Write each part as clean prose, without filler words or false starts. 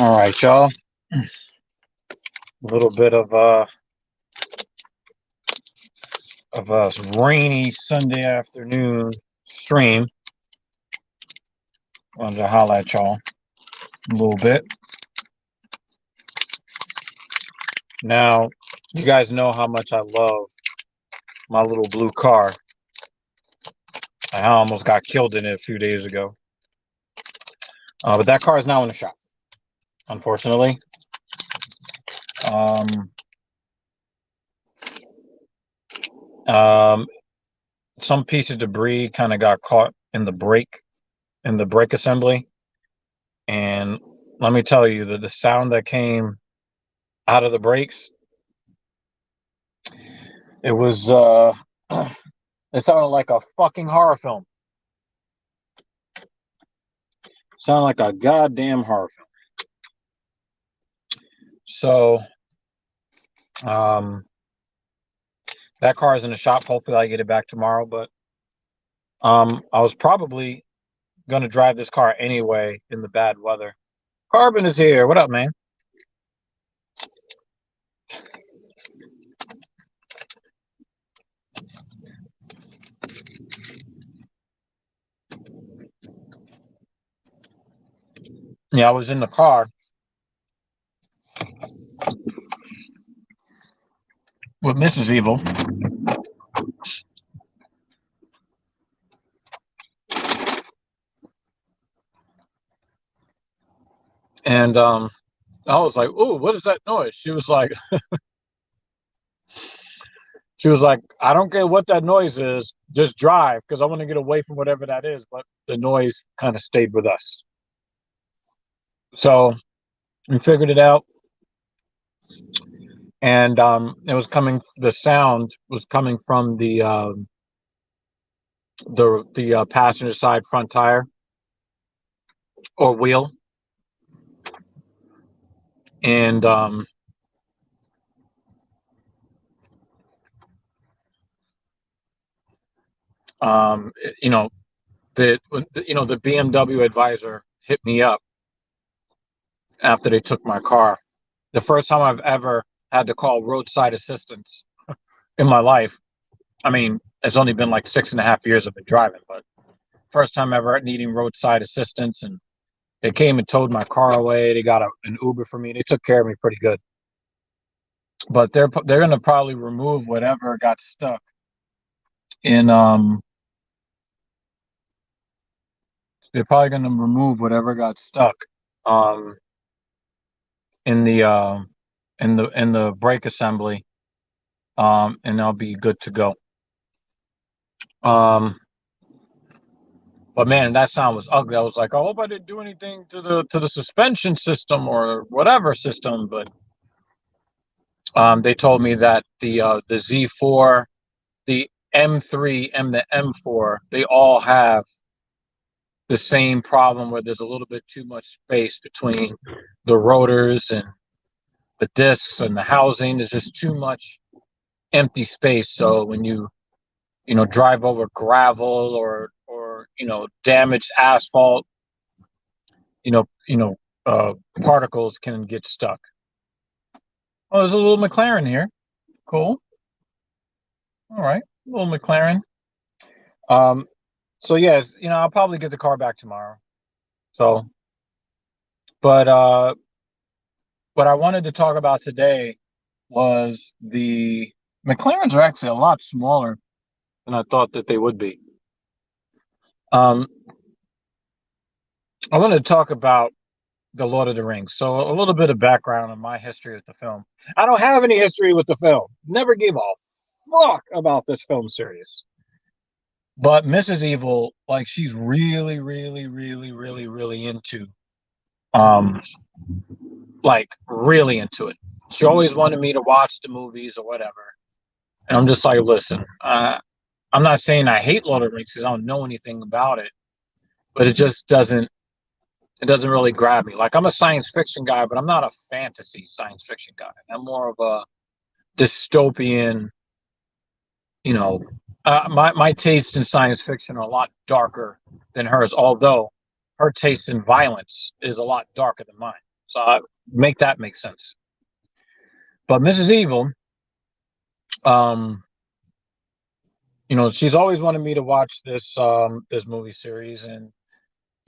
All right, y'all. A little bit of a rainy Sunday afternoon stream. Wanted to holler at y'all a little bit. Now, you guys know how much I love my little blue car. I almost got killed in it a few days ago. But that car is now in the shop, unfortunately. Some piece of debris kind of got caught in the brake assembly. And let me tell you that the sound that came out of the brakes, it was it sounded like a fucking horror film. Sounded like a goddamn horror film. So that car is in the shop. Hopefully I get it back tomorrow, but I was probably gonna drive this car anyway in the bad weather. Carbon is here. What up, man? Yeah, I was in the car with Mrs. Evil. And I was like, "Ooh, what is that noise?" She was like, "I don't care what that noise is, just drive, because I want to get away from whatever that is." But the noise kind of stayed with us. So we figured it out. And it was coming. The sound was coming from the passenger side front tire or wheel, and you know the BMW advisor hit me up after they took my car. The first time I've ever had to call roadside assistance in my life. I mean, it's only been like 6.5 years I've been driving, but first time ever needing roadside assistance. And they came and towed my car away. They got an Uber for me. They took care of me pretty good. But they're going to probably remove whatever got stuck in they're probably going to remove whatever got stuck in the brake assembly, and I'll be good to go. But man, that sound was ugly. I was like, I hope I didn't do anything to the suspension system or whatever system. But they told me that the Z4, the M3, and the M4, they all have the same problem where there's a little bit too much space between the rotors and the discs and the housing. There's just too much empty space. So when you drive over gravel or damaged asphalt, particles can get stuck. Oh, there's a little McLaren here. Cool. All right, little McLaren. So yes, I'll probably get the car back tomorrow. So, but what I wanted to talk about today was the McLarens are actually a lot smaller than I thought that they would be. I wanted to talk about the Lord of the Rings. So a little bit of background on my history with the film. I don't have any history with the film. Never gave a fuck about this film series. But Mrs. Evil, like, she's really, really, really, really, really into, really into it. She always wanted me to watch the movies or whatever. And I'm just like, listen, I'm not saying I hate Lord of the Rings because I don't know anything about it, but it just doesn't really grab me. Like, I'm a science fiction guy, but I'm not a fantasy science fiction guy. I'm more of a dystopian, my taste in science fiction are a lot darker than hers, although her taste in violence is a lot darker than mine. So I make that make sense. But Mrs. Evil, um, she's always wanted me to watch this movie series, and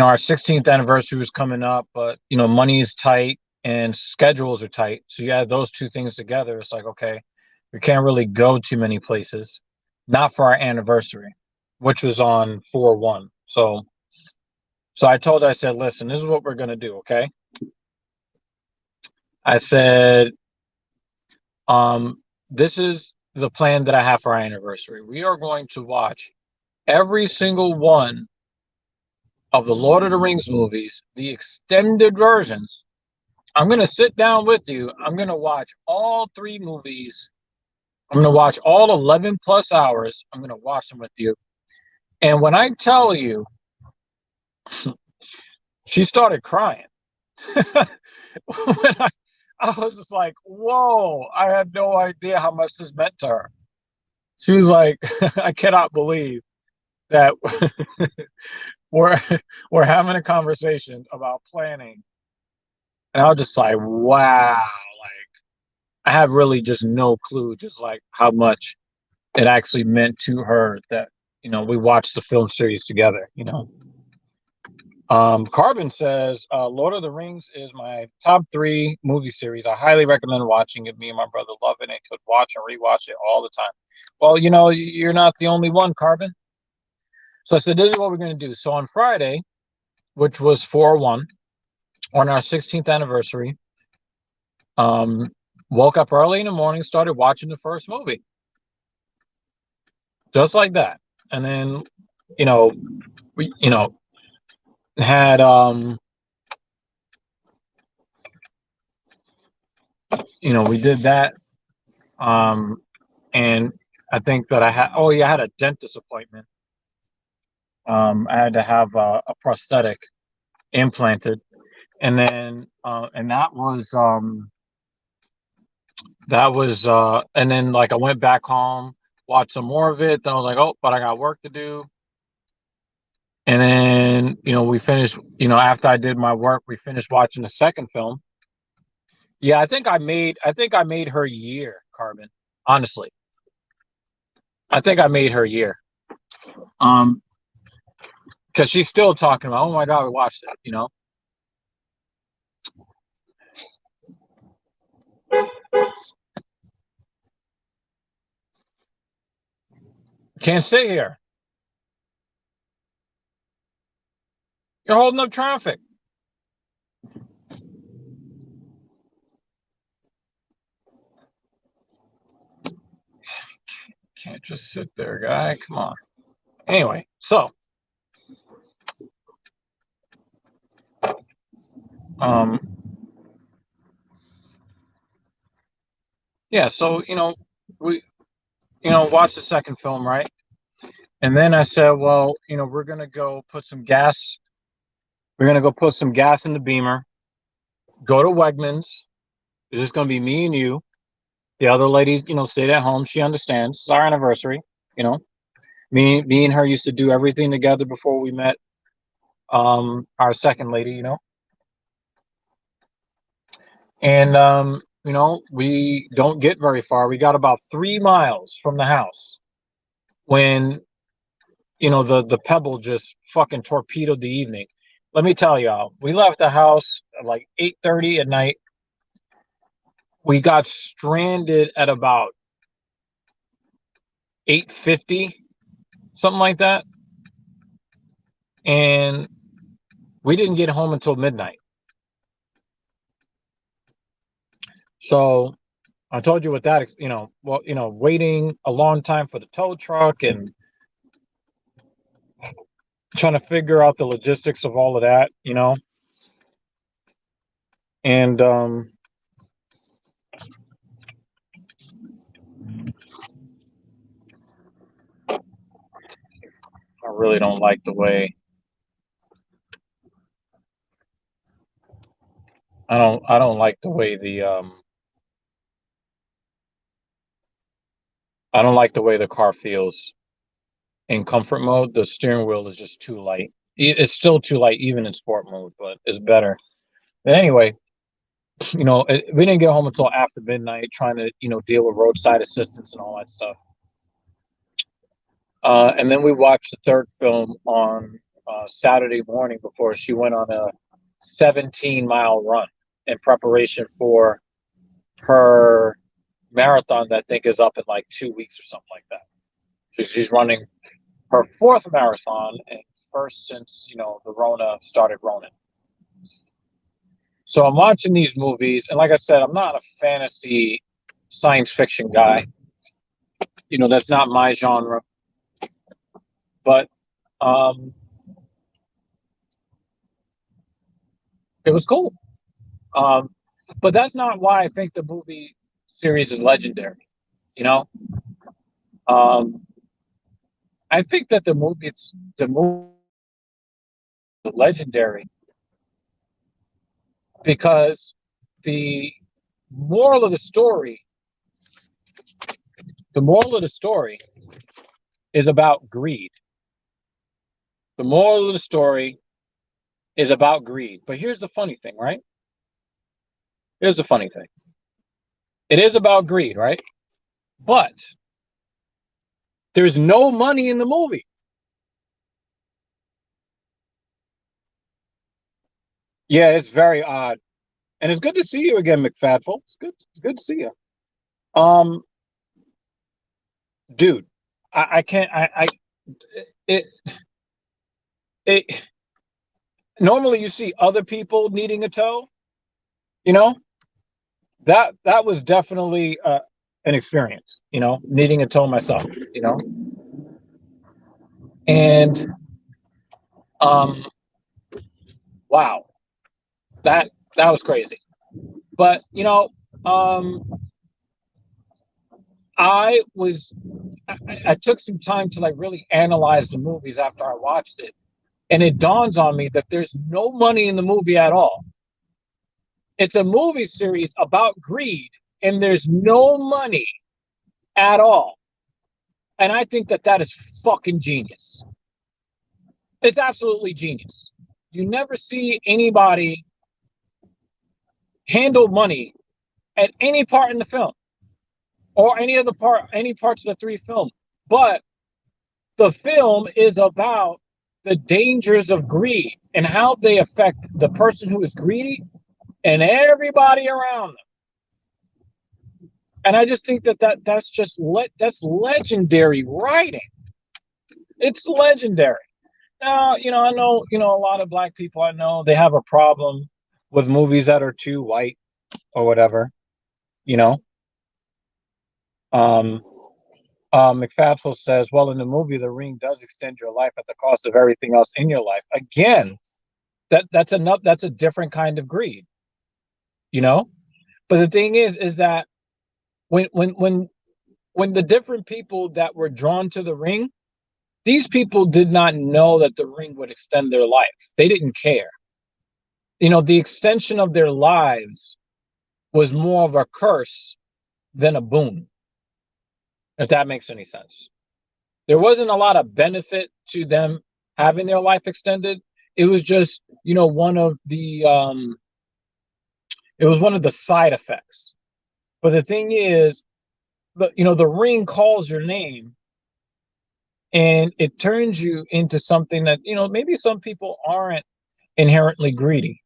our 16th anniversary was coming up, but money is tight and schedules are tight. So you add those two things together, it's like, okay, we can't really go too many places, not for our anniversary, which was on 4/1. So I said, listen, this is what we're gonna do, okay? I said, um, this is the plan that I have for our anniversary. We are going to watch every single one of the Lord of the Rings movies, the extended versions. I'm going to sit down with you. I'm going to watch all three movies. I'm going to watch all 11 plus hours. I'm going to watch them with you. And when I tell you, she started crying. when I was just like, whoa, I had no idea how much this meant to her. She was like, I cannot believe that we're we're having a conversation about planning. And I was just like, wow, like I have really just no clue, just like how much it actually meant to her that we watched the film series together. Carbon says Lord of the Rings is my top 3 movie series. I highly recommend watching it. Me and my brother love it and could watch and rewatch it all the time. Well, you're not the only one, Carbon. So I said, this is what we're going to do. So on Friday, which was 4/1, on our 16th anniversary, um, woke up early in the morning, started watching the first movie. Just like that. And then, we, had, we did that. And I think that I had a dentist appointment. I had to have a prosthetic implanted. And then, and and then like I went back home, watched some more of it. Then I was like, oh, but I got work to do. And then, we finished, after I did my work, we finished watching the second film. Yeah, I think I made her year, Carbon. Honestly. I think I made her year. Um, because she's still talking about, oh my God, we watched it. Can't stay here. You're holding up traffic. Can't just sit there, guy. Come on. Anyway, so um yeah, so we watched the second film, right? And then I said, well, we're gonna go put some gas. We're gonna go put some gas in the Beamer. Go to Wegmans. It's just gonna be me and you. The other lady, stayed at home. She understands. It's our anniversary. You know, me and her used to do everything together before we met. Our second lady. And we don't get very far. We got about 3 miles from the house when the pebble just fucking torpedoed the evening. Let me tell y'all, we left the house at like 8:30 at night. We got stranded at about 8:50, something like that, and we didn't get home until midnight. So I told you with that, waiting a long time for the tow truck and trying to figure out the logistics of all of that. And I really don't like the way I don't like the way the car feels in comfort mode. The steering wheel is just too light. It's still too light even in sport mode, but it's better. But anyway, We didn't get home until after midnight, trying to deal with roadside assistance and all that stuff. And then we watched the third film on Saturday morning before she went on a 17-mile run in preparation for her marathon that I think is up in like 2 weeks or something like that. She's running her fourth marathon and first since the Rona started running. So I'm watching these movies, and like I said, I'm not a fantasy science fiction guy. That's not my genre. But um, it was cool. Um, but that's not why I think the movie series is legendary. You know, um, I think that the movie is legendary because the moral of the story, the moral of the story is about greed. The moral of the story is about greed. But here's the funny thing, right? Here's the funny thing. It is about greed, right? But there's no money in the movie. Yeah, it's very odd. And it's good to see you again, McFadful. It's good to see you. Um, dude, I can't it it normally you see other people needing a toe, you know? That was definitely an experience, needing a toe myself, you know? And um wow, that was crazy. But, um I was I took some time to like really analyze the movies after I watched it, and it dawns on me that there's no money in the movie at all. It's a movie series about greed, and there's no money at all. And I think that that is fucking genius. It's absolutely genius. You never see anybody handle money at any part in the film or any parts of the three film. But the film is about the dangers of greed and how they affect the person who is greedy and everybody around them. And I just think that's legendary writing. It's legendary. Now, I know, a lot of black people I know, they have a problem with movies that are too white or whatever, you know. Um, McFadful says, well, in the movie, the ring does extend your life at the cost of everything else in your life. Again, that's a different kind of greed, you know. But the thing is that when when when when the different people that were drawn to the ring, these people did not know that the ring would extend their life. They didn't care. The extension of their lives was more of a curse than a boon, if that makes any sense. There wasn't a lot of benefit to them having their life extended. It was just, it was one of the side effects. But the thing is, the ring calls your name and it turns you into something that, maybe some people aren't inherently greedy,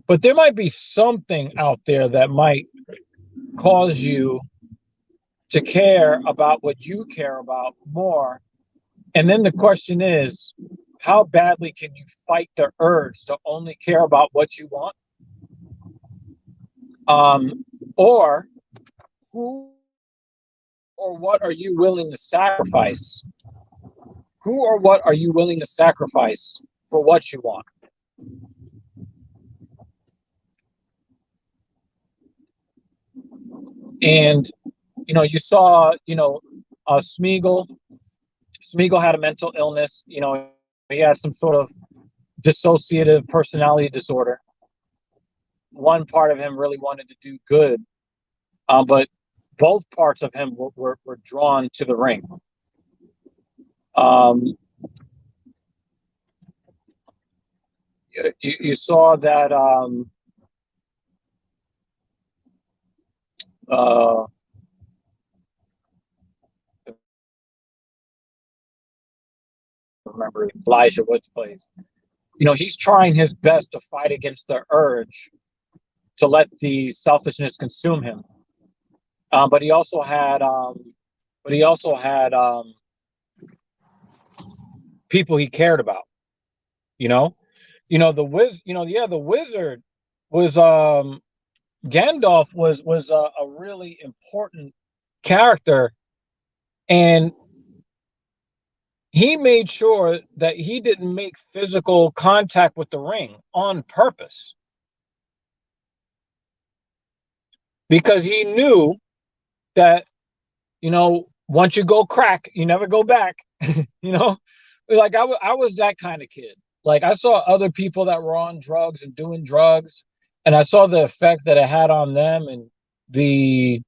but there might be something out there that might cause you to care about what you care about more. And then the question is, how badly can you fight the urge to only care about what you want? Or who or what are you willing to sacrifice? Who or what are you willing to sacrifice for what you want? And you saw, Smeagol. Smeagol had a mental illness. He had some sort of dissociative personality disorder. One part of him really wanted to do good, but both parts of him were drawn to the ring. Um, you saw that uh, remember Elijah Wood's plays. You know, he's trying his best to fight against the urge to let the selfishness consume him. But he also had, people he cared about. You know, the the wizard was Gandalf was a really important character, and he made sure that he didn't make physical contact with the ring on purpose because he knew that once you go crack, you never go back. you know, like I was that kind of kid. Like I saw other people that were on drugs and doing drugs, and I saw the effect that it had on them and the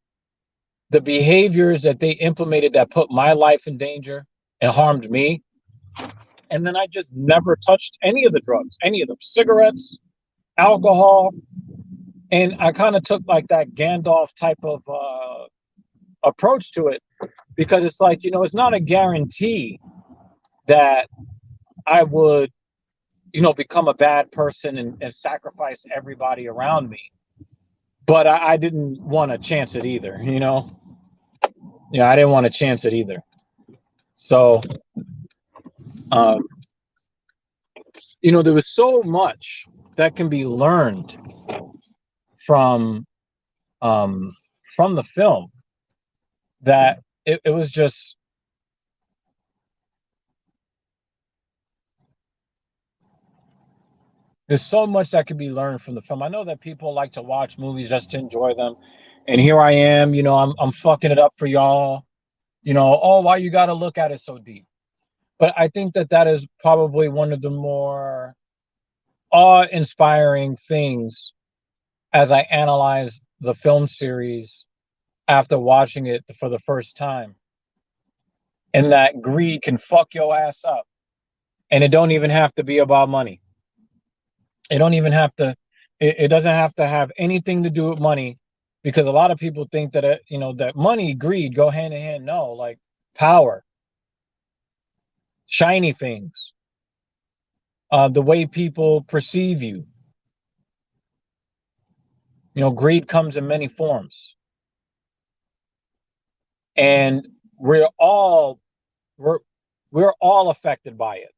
the behaviors that they implemented that put my life in danger and harmed me. And then I just never touched any of the drugs, any of them, cigarettes, alcohol. And I kind of took like that Gandalf type of approach to it because it's like, it's not a guarantee that I would, become a bad person and sacrifice everybody around me. But I didn't want to chance it either, Yeah, I didn't want to chance it either. So, um, there was so much that can be learned from um, from the film that it was just there's so much that could be learned from the film. I know that people like to watch movies just to enjoy them, and here I am, I'm fucking it up for y'all. Oh, why you got to look at it so deep? But I think that is probably one of the more awe-inspiring things as I analyze the film series after watching it for the first time. And that greed can fuck your ass up. And it don't even have to be about money. It don't even have to, it doesn't have to have anything to do with money, because a lot of people think that, that money, greed go hand in hand. No, like power, shiny things, the way people perceive you. Greed comes in many forms. And we're we're all affected by it.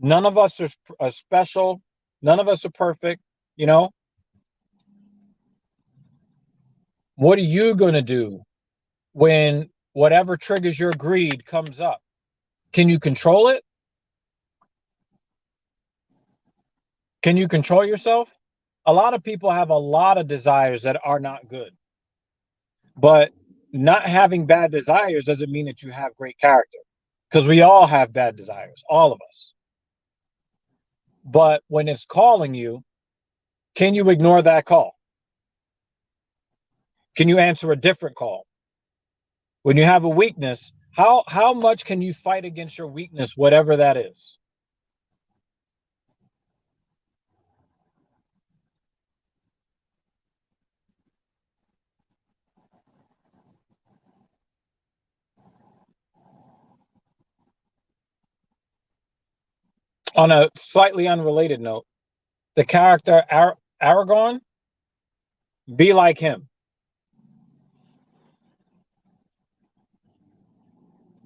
None of us are special. None of us are perfect. You know, what are you going to do when whatever triggers your greed comes up? Can you control it? Can you control yourself? A lot of people have a lot of desires that are not good. But not having bad desires doesn't mean that you have great character, because we all have bad desires, all of us. But when it's calling you, can you ignore that call? Can you answer a different call? When you have a weakness, how much can you fight against your weakness, whatever that is? On a slightly unrelated note, the character Aragorn, be like him.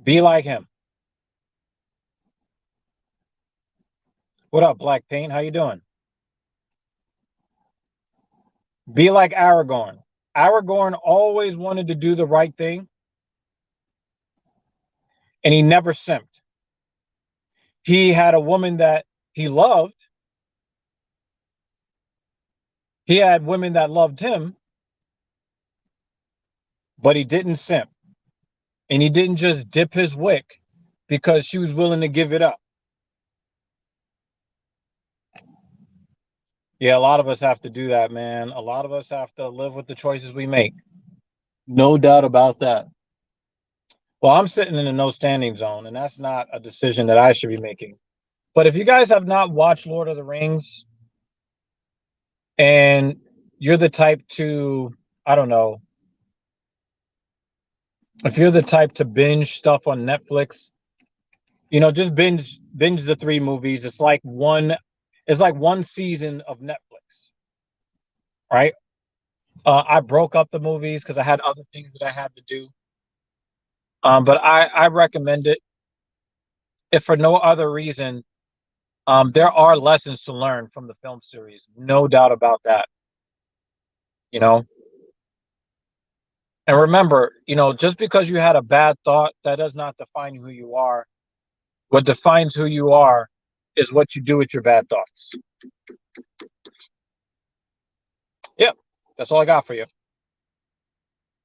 Be like him. What up, Black Paint? How you doing? Be like Aragorn. Aragorn always wanted to do the right thing, and he never simped. He had a woman that he loved. He had women that loved him, but he didn't simp. And he didn't just dip his wick because she was willing to give it up. Yeah, a lot of us have to do that, man. A lot of us have to live with the choices we make. No doubt about that. Well, I'm sitting in a no standing zone, and that's not a decision that I should be making. But if you guys have not watched Lord of the Rings and you're the type to, I don't know, If you're the type to binge stuff on Netflix, just binge the 3 movies. It's like one season of Netflix, right? I broke up the movies because I had other things that I had to do. But I recommend it if for no other reason. There are lessons to learn from the film series, no doubt about that. You know, and remember, just because you had a bad thought, that does not define who you are. What defines who you are is what you do with your bad thoughts. Yeah, that's all I got for you.